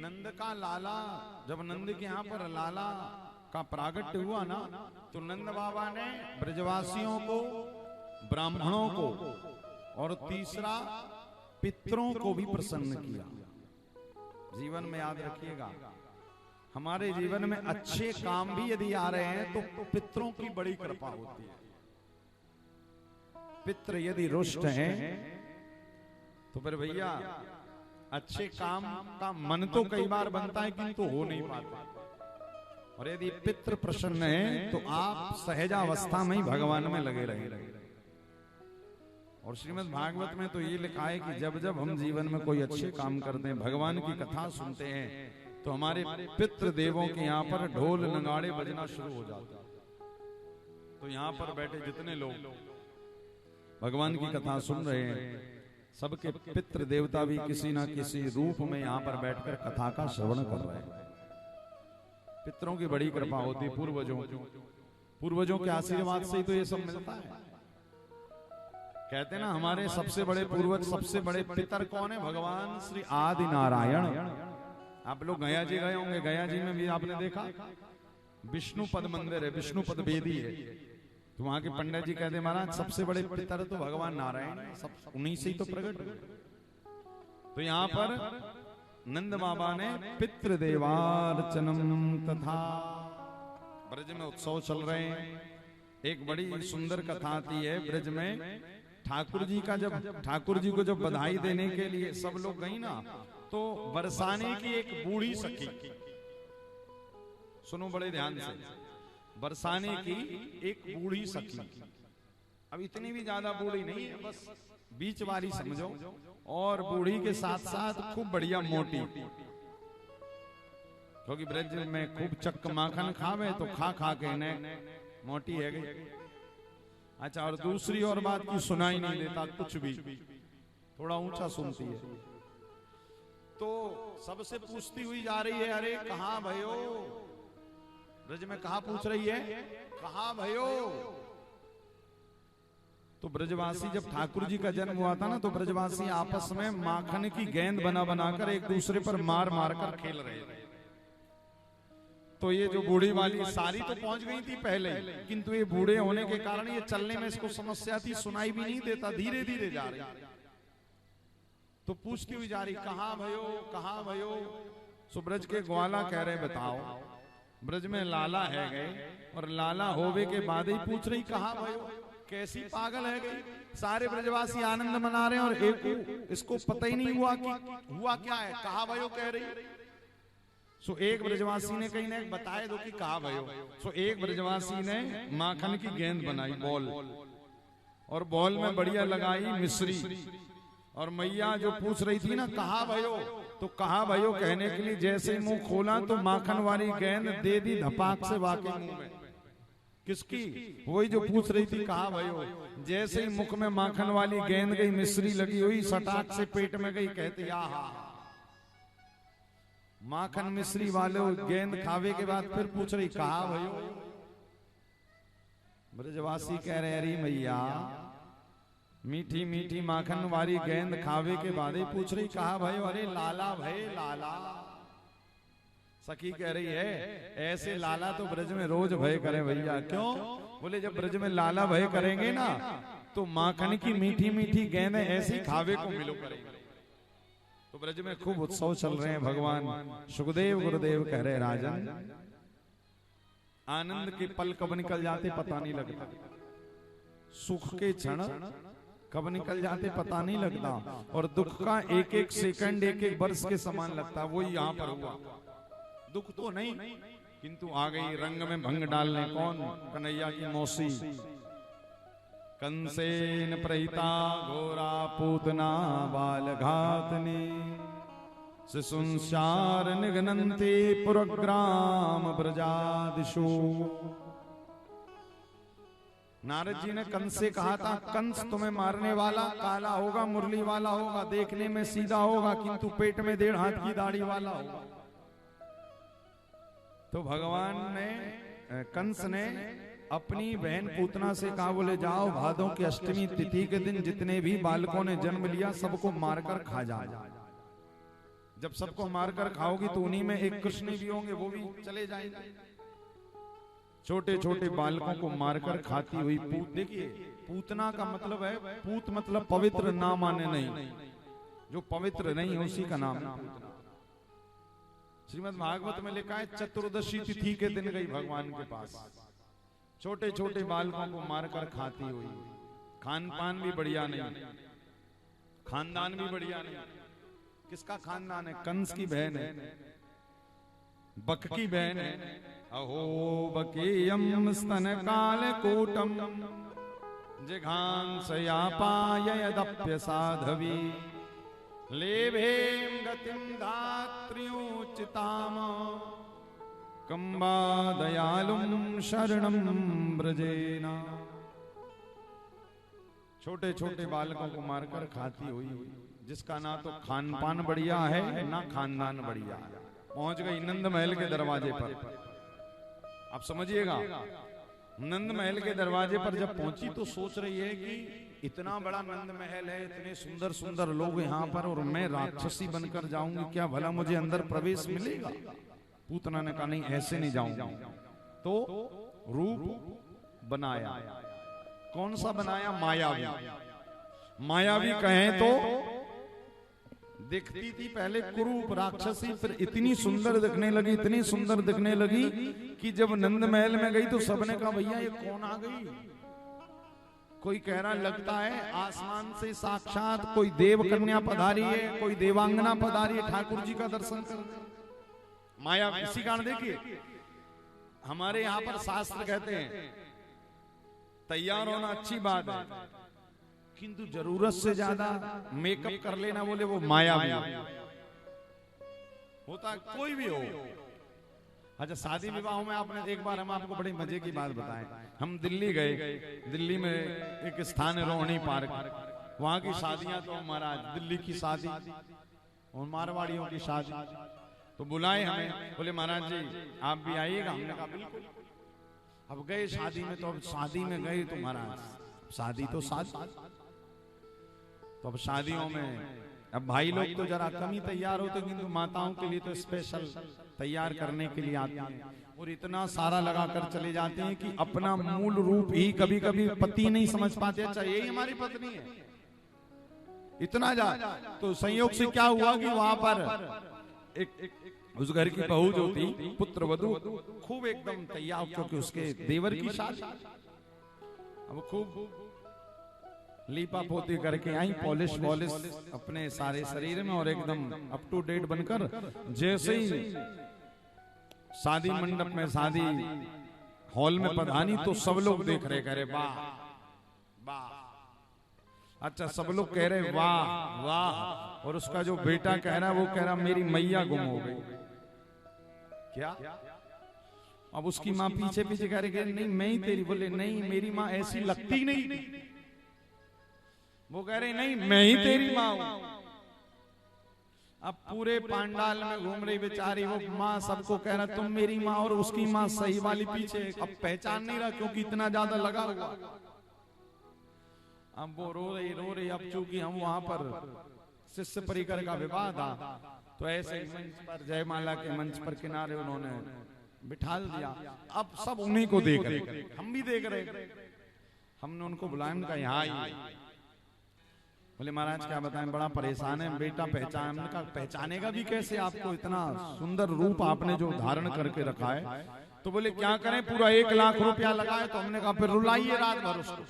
नंद का लाला, जब नंद के यहाँ पर लाला का प्रागट्य हुआ ना, तो नंद बाबा ने ब्रजवासियों को, ब्राह्मणों को और तीसरा पितरों को भी प्रसन्न किया। जीवन में याद रखिएगा, हमारे जीवन में अच्छे काम भी यदि आ रहे हैं तो पितरों की बड़ी कृपा होती है। पितृ यदि रुष्ट हैं तो फिर भैया अच्छे काम का मन तो कई बार बनता है किंतु हो नहीं पाता। और यदि पितृ प्रसन्न है तो आप सहजावस्था में ही भगवान में लगे रहेंगे। और श्रीमद् भागवत में तो ये लिखा है कि जब जब हम जीवन में कोई अच्छे काम करते हैं, भगवान की कथा सुनते हैं, तो हमारे पितृ देवों के यहाँ पर ढोल नगाड़े बजना शुरू हो जाते हैं। तो यहाँ पर बैठे जितने लोग भगवान की कथा सुन रहे हैं, सबके पितृ देवता भी किसी ना किसी रूप में यहाँ पर बैठकर कथा का श्रवण कर रहे हैं। पितरों की बड़ी कृपा होती, पूर्वजों के आशीर्वाद से ही तो ये सब मिलता है। कहते ना हमारे सबसे बड़े पूर्वज, सबसे बड़े पितर कौन है? भगवान श्री आदि नारायण। आप लोग गया जी गए होंगे, गया जी में भी आपने देखा विष्णु पद मंदिर है, विष्णु पद वेदी है। तो वहां के पंडित जी कहते महाराज सबसे बड़े पितर तो भगवान नारायण, सब उन्हीं से ही तो प्रकट हुए। तो यहाँ पर नंद बाबा ने पितृदेवार्चनम तथा, ब्रज में उत्सव चल रहे हैं। एक बड़ी सुंदर कथा आती है ब्रज में। ठाकुर जी का जब, ठाकुर जी को जब बधाई देने के लिए सब लोग गई ना, तो बरसाने की एक बूढ़ी सखी, सुनो बड़े ध्यान से, बरसाने की एक बूढ़ी सखी, अब इतनी भी ज्यादा बूढ़ी नहीं है, बस बीच वाली समझो, और बूढ़ी के साथ साथ खूब बढ़िया मोटी, क्योंकि ब्रज में खूब चक्क माखन खावे तो खा खा के ने मोटी है गई। अच्छा, और दूसरी और बात की सुनाई नहीं देता कुछ भी, थोड़ा ऊंचा सुनती है। तो सबसे पूछती हुई जा रही है, अरे कहाँ भयो? ब्रज में कहा पूछ रही है, कहाँ भयो? तो ब्रजवासी, जब ठाकुर जी का जन्म हुआ था ना, तो ब्रजवासी आपस में माखन की गेंद बना बनाकर एक दूसरे पर मार मार कर खेल रहे थे। तो ये जो बूढ़ी वाली सारी तो पहुंच गई थी पहले, किंतु ये बूढ़े होने के कारण ये चलने में इसको समस्या थी, सुनाई भी नहीं देता, धीरे धीरे जा रही। तो पूछती हुई जा रही, कहाँ भयो, कहाँ भयो? सो ब्रज के ग्वाला कह रहे, बताओ ब्रज में लाला है गए, और लाला होवे के बाद ही पूछ रही कहाँ भयो? कैसी पागल है गई? सारे ब्रजवासी आनंद मना रहे हैं और एक इसको पता ही नहीं हुआ कि हुआ क्या है, कहाँ भयो कह रही। सो एक ब्रजवासी ने कहीं ना बताए दो कि कहाँ भयो। सो एक ब्रजवासी ने माखन की गेंद बनाई, बॉल, और बॉल में बढ़िया लगाई मिश्री, और मैया जो पूछ रही थी ना कहाँ भयो, तो कहाँ भयो कहने के लिए जैसे मुंह खोला तो माखन वाली गेंद दे दी धपाक से वाकई मुंह में। किसकी? वही जो पूछ रही थी कहाँ भयो। जैसे ही मुख में माखन वाली गेंद गई, मिश्री लगी हुई, सटाक से पेट में गई। कहते आहा, माखन मिश्री वाले गेंद खावे के बाद फिर पूछ रही कहाँ भयो। ब्रजवासी कह रहे, अरे मैया मीठी मीठी माखन वाली गेंद खावे के बाद ही पूछ रही कहाँ भयो? अरे लाला भय, लाला। सखी कह रही है, ऐसे लाला तो ब्रज में रोज भय करे भैया। क्यों? बोले जब ब्रज में लाला भय करेंगे ना, तो माखन की मीठी मीठी गेंद ऐसी खावे को मिलो करेंगे। तो ब्रज में खूब उत्सव चल रहे हैं। भगवान सुखदेव गुरुदेव कह रहे, राजन आनंद के पल कब निकल जाते पता नहीं लगता, सुख के क्षण कब निकल जाते पता नहीं लगता, और दुख का एक एक सेकंड एक एक वर्ष के समान लगता। वही यहाँ पर हुआ। दुख तो नहीं, किंतु आ गई रंग में भंग डालने। कौन? कन्हैया की मौसी। कंसेन प्रहिता घोरा पूतना बाल घातनी, शिशुंसार निघ्नन्ति पुरग्राम ब्रजादिषु। नारद जी ने कंस से कहा था, कंस तुम्हें मारने वाला काला होगा, मुरली वाला होगा, देखने में सीधा होगा, किंतु पेट में 1.5 हाथ की दाढ़ी वाला होगा। तो भगवान ने, कंस ने अपनी बहन पूतना से कहा, बोले जाओ भादों की अष्टमी तिथि के दिन जितने भी बालकों ने जन्म लिया सबको मारकर खा जाओ। जब सबको मारकर खाओगी तो उन्हीं में एक कृष्ण भी होंगे, वो भी चले जाएंगे। छोटे छोटे बालकों को मारकर खाती हुई पूत, देखिए पूतना का मतलब है, पूत मतलब पवित्र ना माने नहीं, जो पवित्र नहीं है उसी का नाम है पूतना। श्रीमद् भागवत में लिखा है चतुर्दशी तिथि के दिन गई भगवान के पास, छोटे छोटे बालकों को मारकर खाती हुई। खान पान भी बढ़िया नहीं, खानदान भी बढ़िया नहीं। किसका खानदान है? कंस की बहन है, बक की बहन है। अहो बकेयम स्तन काल कोटम जिघांसयापायदप्य साधवी लेभेम गतिम धात्र्योचिताम कंबा दयालुम शरणम ब्रजेना। छोटे छोटे बालकों को मारकर खाती हुई, जिसका ना तो खान पान बढ़िया है ना खानदान बढ़िया है। पहुंच गई नंद महल के दरवाजे पर। आप समझिएगा, नंद महल के दरवाजे पर जब पहुंची तो सोच रही है कि इतना बड़ा नंद महल है, इतने सुंदर सुंदर लोग यहाँ पर, और मैं राक्षसी बनकर जाऊंगी, क्या भला मुझे अंदर प्रवेश मिलेगा? पूतना ने कहा नहीं, ऐसे नहीं जाऊंगा। तो रूप बनाया। कौन सा बनाया? मायावी। मायावी कहें तो दिखती थी पहले कुरूप राक्षसी, फिर इतनी सुंदर दिखने लगी, इतनी सुंदर दिखने लगी कि जब नंद महल में गई तो सबने कहा भैया ये कौन आ गई? कोई कह रहा लगता है आसमान से साक्षात कोई देव कन्या पधारी है, कोई देवांगना पधारी है ठाकुर जी का दर्शन कर। माया इसी कारण देखिए हमारे यहाँ पर शास्त्र कहते हैं तैयार होना अच्छी बात है, किंतु जरूरत से ज्यादा मेकअप कर लेना बोले वो माया भी होता है, कोई भी हो। अच्छा शादी विवाहों में आपने एक बार हम आपको बड़ी मजे की बात बताएं, हम दिल्ली गए, दिल्ली में एक स्थान है रोहिणी पार्क, वहां की शादियां तो महाराज दिल्ली की शादी और मारवाड़ियों की शादी, तो बुलाए हमें, बोले महाराज जी आप भी आइएगा। हमने कहा बिल्कुल। अब गए शादी में, तो अब शादी में गए तो महाराज शादी तो शादी, तो अब शादियों में अब भाई लोग तो जरा कम ही तैयार होते, किंतु माताओं के लिए तो स्पेशल तैयार करने के लिए आती हैं और इतना सारा लगा कर चले जाते हैं कि अपना मूल रूप ही कभी कभी पति नहीं समझ पाते। अच्छा यही हमारी पत्नी है, इतना जा। तो संयोग से क्या हुआ कि वहां पर एक उस घर की बहू जो थी पुत्र वधू खूब एकदम तैयार, क्योंकि उसके देवर की शादी, अब खूब लीपा पोती करके आई, पॉलिश वॉलिश अपने सारे शरीर में और एकदम अप टू डेट बनकर, जैसे ही शादी मंडप में शादी हॉल में पधानी तो सब लोग देख रहे, कह रहे वाह वाह। अच्छा सब लोग कह रहे वाह वाह, और उसका जो बेटा कह रहा है वो कह रहा मेरी मैया गुम हो गई। क्या? अब उसकी माँ पीछे पीछे कह रही नहीं मैं ही तेरी, बोले नहीं मेरी माँ ऐसी लगती नहीं, वो कह रहे नहीं मैं ही तेरी माँ हूं। अब पूरे पांडाल में घूम रही बेचारी वो माँ, सबको कह रहा तुम मेरी माँ, और उसकी माँ सही वाली पीछे, अब पहचान नहीं रहा क्योंकि इतना ज्यादा लगा हुआ। अब वो रो रही। अब चूंकि हम वहां पर शिष्य परिकर का विवाह था, तो ऐसे मंच पर जयमाला के मंच पर किनारे उन्होंने बिठा दिया। अब सब उन्हीं को देख रहे, हम भी देख रहे। हमने उनको बुलाया, उनका यहाँ आई, बोले महाराज क्या बताएं बड़ा परेशान है बेटा, पहचानेगा भी कैसे आपको, इतना सुंदर रूप आपने जो धारण करके रखा है। तो बोले क्या करें, पूरा 1 लाख रुपया लगाए। तो हमने कहा फिर रुलाइए रात भर उसको।